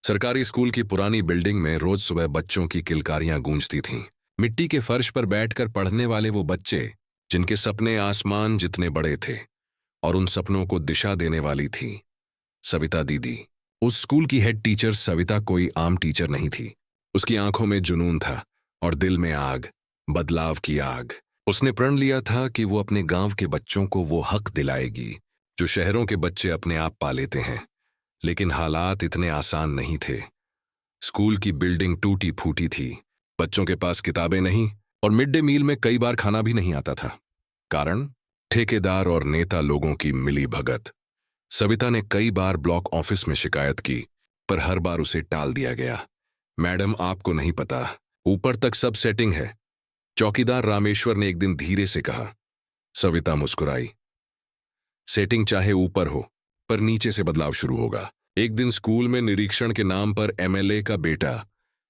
सरकारी स्कूल की पुरानी बिल्डिंग में रोज सुबह बच्चों की किलकारियां गूंजती थीं। मिट्टी के फर्श पर बैठकर पढ़ने वाले वो बच्चे जिनके सपने आसमान जितने बड़े थे और उन सपनों को दिशा देने वाली थी सविता दीदी। उस स्कूल की हेड टीचर सविता कोई आम टीचर नहीं थी। उसकी आंखों में जुनून था और दिल में आग, बदलाव की आग। उसने प्रण लिया था कि वो अपने गांव के बच्चों को वो हक दिलाएगी जो शहरों के बच्चे अपने आप पा लेते हैं। लेकिन हालात इतने आसान नहीं थे। स्कूल की बिल्डिंग टूटी फूटी थी, बच्चों के पास किताबें नहीं और मिड डे मील में कई बार खाना भी नहीं आता था। कारण ठेकेदार और नेता लोगों की मिली भगत। सविता ने कई बार ब्लॉक ऑफिस में शिकायत की, पर हर बार उसे टाल दिया गया। मैडम, आपको नहीं पता, ऊपर तक सब सेटिंग है, चौकीदार रामेश्वर ने एक दिन धीरे से कहा। सविता मुस्कुराई। सेटिंग चाहे ऊपर हो, पर नीचे से बदलाव शुरू होगा। एक दिन स्कूल में निरीक्षण के नाम पर एमएलए का बेटा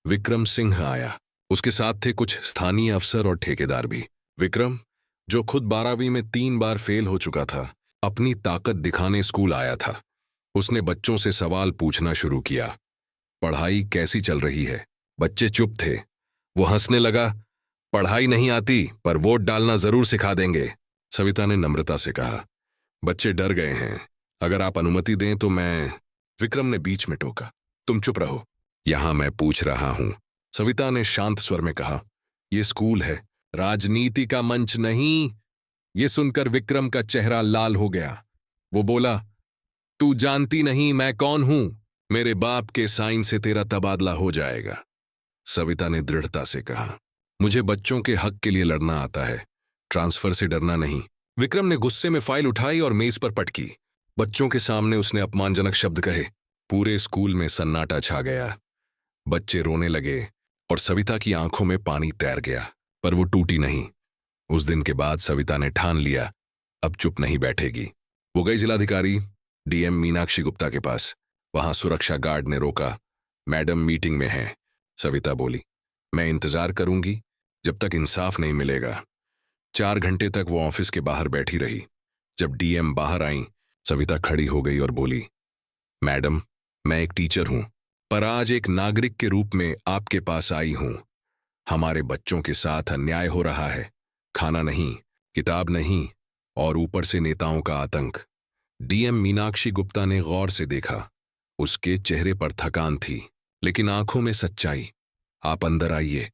विक्रम सिंह आया। उसके साथ थे कुछ स्थानीय अफसर और ठेकेदार भी। विक्रम, जो खुद 12वीं में 3 बार फेल हो चुका था, अपनी ताकत दिखाने स्कूल आया था। उसने बच्चों से सवाल पूछना शुरू किया। पढ़ाई कैसी चल रही है? बच्चे चुप थे। वो हंसने लगा। पढ़ाई नहीं आती, पर वोट डालना जरूर सिखा देंगे, सविता ने नम्रता से कहा। बच्चे डर गए हैं, अगर आप अनुमति दें तो मैं। विक्रम ने बीच में टोका। तुम चुप रहो, यहां मैं पूछ रहा हूं, सविता ने शांत स्वर में कहा। यह स्कूल है, राजनीति का मंच नहीं। यह सुनकर विक्रम का चेहरा लाल हो गया। वो बोला, तू जानती नहीं मैं कौन हूं? मेरे बाप के साइन से तेरा तबादला हो जाएगा, सविता ने दृढ़ता से कहा। मुझे बच्चों के हक के लिए लड़ना आता है, ट्रांसफर से डरना नहीं। विक्रम ने गुस्से में फाइल उठाई और मेज पर पटकी। बच्चों के सामने उसने अपमानजनक शब्द कहे। पूरे स्कूल में सन्नाटा छा गया। बच्चे रोने लगे और सविता की आंखों में पानी तैर गया, पर वो टूटी नहीं। उस दिन के बाद सविता ने ठान लिया, अब चुप नहीं बैठेगी। वो गई जिलाधिकारी डीएम मीनाक्षी गुप्ता के पास। वहां सुरक्षा गार्ड ने रोका। मैडम मीटिंग में हैं, सविता बोली। मैं इंतजार करूंगी जब तक इंसाफ नहीं मिलेगा। 4 घंटे तक वो ऑफिस के बाहर बैठी रही। जब डीएम बाहर आई, सविता खड़ी हो गई और बोली, मैडम, मैं एक टीचर हूं, पर आज एक नागरिक के रूप में आपके पास आई हूं। हमारे बच्चों के साथ अन्याय हो रहा है। खाना नहीं, किताब नहीं, और ऊपर से नेताओं का आतंक। डीएम मीनाक्षी गुप्ता ने गौर से देखा। उसके चेहरे पर थकान थी, लेकिन आंखों में सच्चाई। आप अंदर आइए,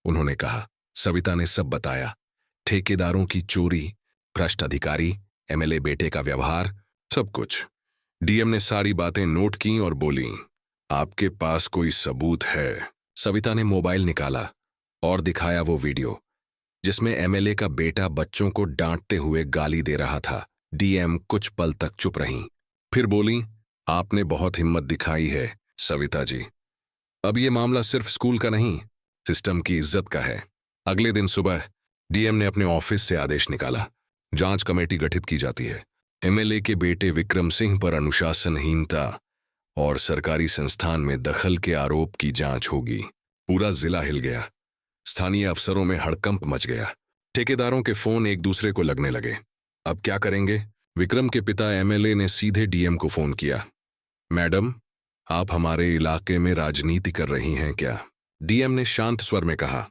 उन्होंने कहा। सविता ने सब बताया। ठेकेदारों की चोरी, भ्रष्ट अधिकारी, एमएलए बेटे का व्यवहार, सब कुछ। डीएम ने सारी बातें नोट की और बोली, आपके पास कोई सबूत है? सविता ने मोबाइल निकाला और दिखाया वो वीडियो जिसमें एमएलए का बेटा बच्चों को डांटते हुए गाली दे रहा था। डीएम कुछ पल तक चुप रहीं, फिर बोली, आपने बहुत हिम्मत दिखाई है सविता जी। अब ये मामला सिर्फ स्कूल का नहीं, सिस्टम की इज्जत का है। अगले दिन सुबह डीएम ने अपने ऑफिस से आदेश निकाला। जांच कमेटी गठित की जाती है। एमएलए के बेटे विक्रम सिंह पर अनुशासनहीनता और सरकारी संस्थान में दखल के आरोप की जांच होगी। पूरा जिला हिल गया। स्थानीय अफसरों में हड़कंप मच गया। ठेकेदारों के फोन एक दूसरे को लगने लगे। अब क्या करेंगे? विक्रम के पिता एमएलए ने सीधे डीएम को फोन किया। मैडम, आप हमारे इलाके में राजनीति कर रही हैं क्या? डीएम ने शांत स्वर में कहा।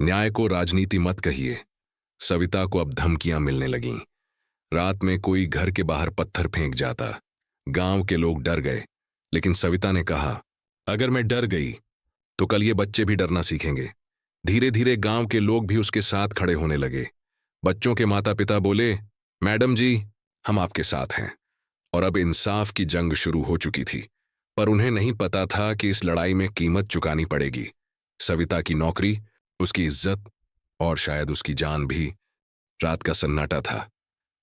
न्याय को राजनीति मत कहिए। सविता को अब धमकियां मिलने लगीं। रात में कोई घर के बाहर पत्थर फेंक जाता। गांव के लोग डर गए, लेकिन सविता ने कहा, अगर मैं डर गई तो कल ये बच्चे भी डरना सीखेंगे। धीरे धीरे गांव के लोग भी उसके साथ खड़े होने लगे। बच्चों के माता पिता बोले, मैडम जी, हम आपके साथ हैं। और अब इंसाफ की जंग शुरू हो चुकी थी, पर उन्हें नहीं पता था कि इस लड़ाई में कीमत चुकानी पड़ेगी। सविता की नौकरी, उसकी इज्जत और शायद उसकी जान भी। रात का सन्नाटा था।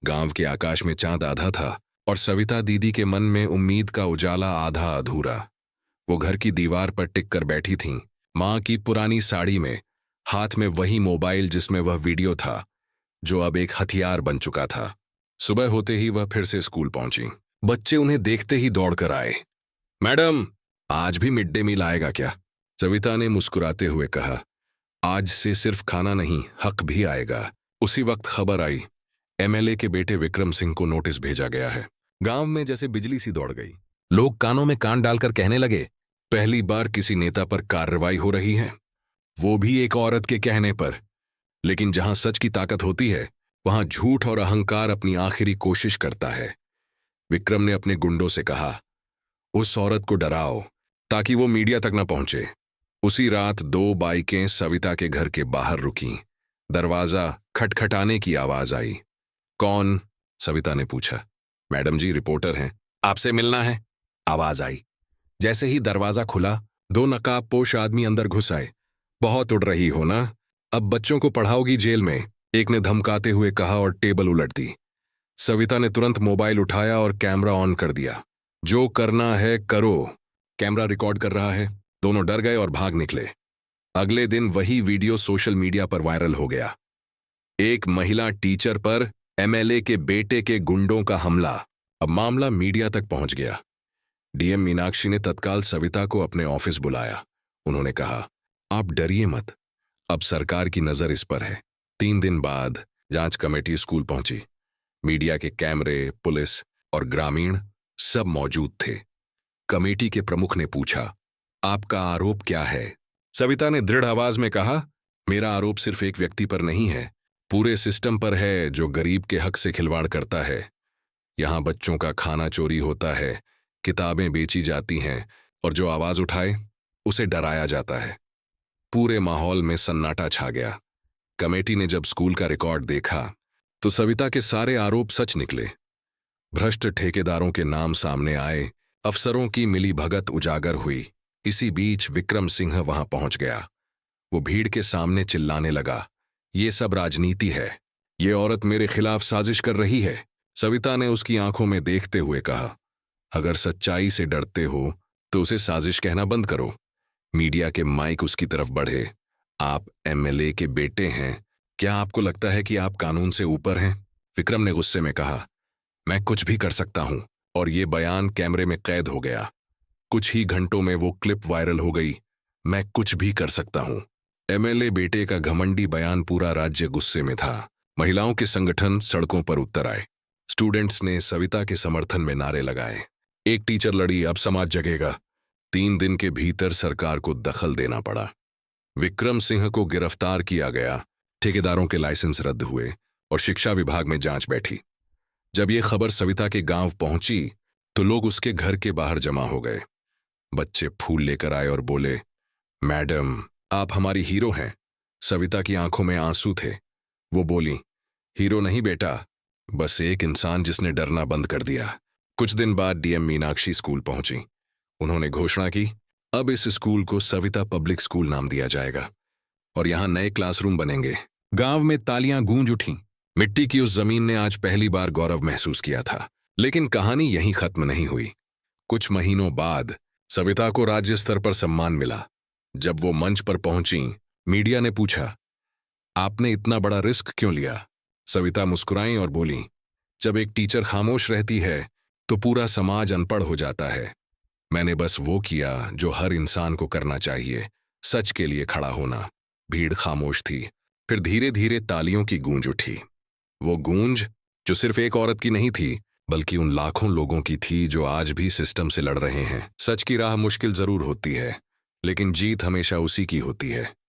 गांव के आकाश में चांद आधा था और सविता दीदी के मन में उम्मीद का उजाला आधा अधूरा। वो घर की दीवार पर टिक कर बैठी थीं, मां की पुरानी साड़ी में, हाथ में वही मोबाइल जिसमें वह वीडियो था जो अब एक हथियार बन चुका था। सुबह होते ही वह फिर से स्कूल पहुंची। बच्चे उन्हें देखते ही दौड़कर आए। मैडम, आज भी मिड डे मील आएगा क्या? सविता ने मुस्कुराते हुए कहा। आज से सिर्फ खाना नहीं, हक भी आएगा। उसी वक्त खबर आई, एमएलए के बेटे विक्रम सिंह को नोटिस भेजा गया है। गांव में जैसे बिजली सी दौड़ गई। लोग कानों में कान डालकर कहने लगे, पहली बार किसी नेता पर कार्रवाई हो रही है, वो भी एक औरत के कहने पर। लेकिन जहां सच की ताकत होती है, वहां झूठ और अहंकार अपनी आखिरी कोशिश करता है। विक्रम ने अपने गुंडों से कहा, उस औरत को डराओ ताकि वो मीडिया तक न पहुंचे। उसी रात 2 बाइकें सविता के घर के बाहर रुकीं। दरवाजा खटखटाने की आवाज आई। कौन? सविता ने पूछा। मैडम जी, रिपोर्टर हैं, आपसे मिलना है, आवाज आई। जैसे ही दरवाजा खुला, 2 नकाबपोश आदमी अंदर घुस आए। बहुत उड़ रही हो ना, अब बच्चों को पढ़ाओगी जेल में, एक ने धमकाते हुए कहा और टेबल उलट दी। सविता ने तुरंत मोबाइल उठाया और कैमरा ऑन कर दिया। जो करना है करो, कैमरा रिकॉर्ड कर रहा है। दोनों डर गए और भाग निकले। अगले दिन वही वीडियो सोशल मीडिया पर वायरल हो गया। एक महिला टीचर पर एमएलए के बेटे के गुंडों का हमला। अब मामला मीडिया तक पहुंच गया। डीएम मीनाक्षी ने तत्काल सविता को अपने ऑफिस बुलाया। उन्होंने कहा, आप डरिए मत, अब सरकार की नजर इस पर है। 3 दिन बाद जांच कमेटी स्कूल पहुंची। मीडिया के कैमरे, पुलिस और ग्रामीण सब मौजूद थे। कमेटी के प्रमुख ने पूछा, आपका आरोप क्या है? सविता ने दृढ़ आवाज में कहा, मेरा आरोप सिर्फ एक व्यक्ति पर नहीं है, पूरे सिस्टम पर है जो गरीब के हक से खिलवाड़ करता है। यहां बच्चों का खाना चोरी होता है, किताबें बेची जाती हैं और जो आवाज उठाए उसे डराया जाता है। पूरे माहौल में सन्नाटा छा गया। कमेटी ने जब स्कूल का रिकॉर्ड देखा तो सविता के सारे आरोप सच निकले। भ्रष्ट ठेकेदारों के नाम सामने आए, अफसरों की मिलीभगत उजागर हुई। इसी बीच विक्रम सिंह वहां पहुंच गया। वो भीड़ के सामने चिल्लाने लगा, ये सब राजनीति है, ये औरत मेरे खिलाफ साजिश कर रही है। सविता ने उसकी आंखों में देखते हुए कहा, अगर सच्चाई से डरते हो तो उसे साजिश कहना बंद करो। मीडिया के माइक उसकी तरफ बढ़े। आप एमएलए के बेटे हैं, क्या आपको लगता है कि आप कानून से ऊपर हैं? विक्रम ने गुस्से में कहा, मैं कुछ भी कर सकता हूं। और ये बयान कैमरे में कैद हो गया। कुछ ही घंटों में वो क्लिप वायरल हो गई, मैं कुछ भी कर सकता हूं। एमएलए बेटे का घमंडी बयान, पूरा राज्य गुस्से में था। महिलाओं के संगठन सड़कों पर उतर आए। स्टूडेंट्स ने सविता के समर्थन में नारे लगाए। एक टीचर लड़ी, अब समाज जगेगा। 3 दिन के भीतर सरकार को दखल देना पड़ा। विक्रम सिंह को गिरफ्तार किया गया। ठेकेदारों के लाइसेंस रद्द हुए और शिक्षा विभाग में जांच बैठी। जब ये खबर सविता के गांव पहुंची तो लोग उसके घर के बाहर जमा हो गए। बच्चे फूल लेकर आए और बोले, मैडम, आप हमारी हीरो हैं। सविता की आंखों में आंसू थे। वो बोली, हीरो नहीं बेटा, बस एक इंसान जिसने डरना बंद कर दिया। कुछ दिन बाद डीएम मीनाक्षी स्कूल पहुंची। उन्होंने घोषणा की, अब इस स्कूल को सविता पब्लिक स्कूल नाम दिया जाएगा और यहां नए क्लासरूम बनेंगे। गांव में तालियां गूंज उठीं। मिट्टी की उस जमीन ने आज पहली बार गौरव महसूस किया था। लेकिन कहानी यहीं खत्म नहीं हुई। कुछ महीनों बाद सविता को राज्य स्तर पर सम्मान मिला। जब वो मंच पर पहुंची, मीडिया ने पूछा, आपने इतना बड़ा रिस्क क्यों लिया? सविता मुस्कुराई और बोली, जब एक टीचर खामोश रहती है तो पूरा समाज अनपढ़ हो जाता है। मैंने बस वो किया जो हर इंसान को करना चाहिए, सच के लिए खड़ा होना। भीड़ खामोश थी। फिर धीरे धीरे तालियों की गूंज उठी। वो गूंज जो सिर्फ एक औरत की नहीं थी, बल्कि उन लाखों लोगों की थी जो आज भी सिस्टम से लड़ रहे हैं। सच की राह मुश्किल जरूर होती है, लेकिन जीत हमेशा उसी की होती है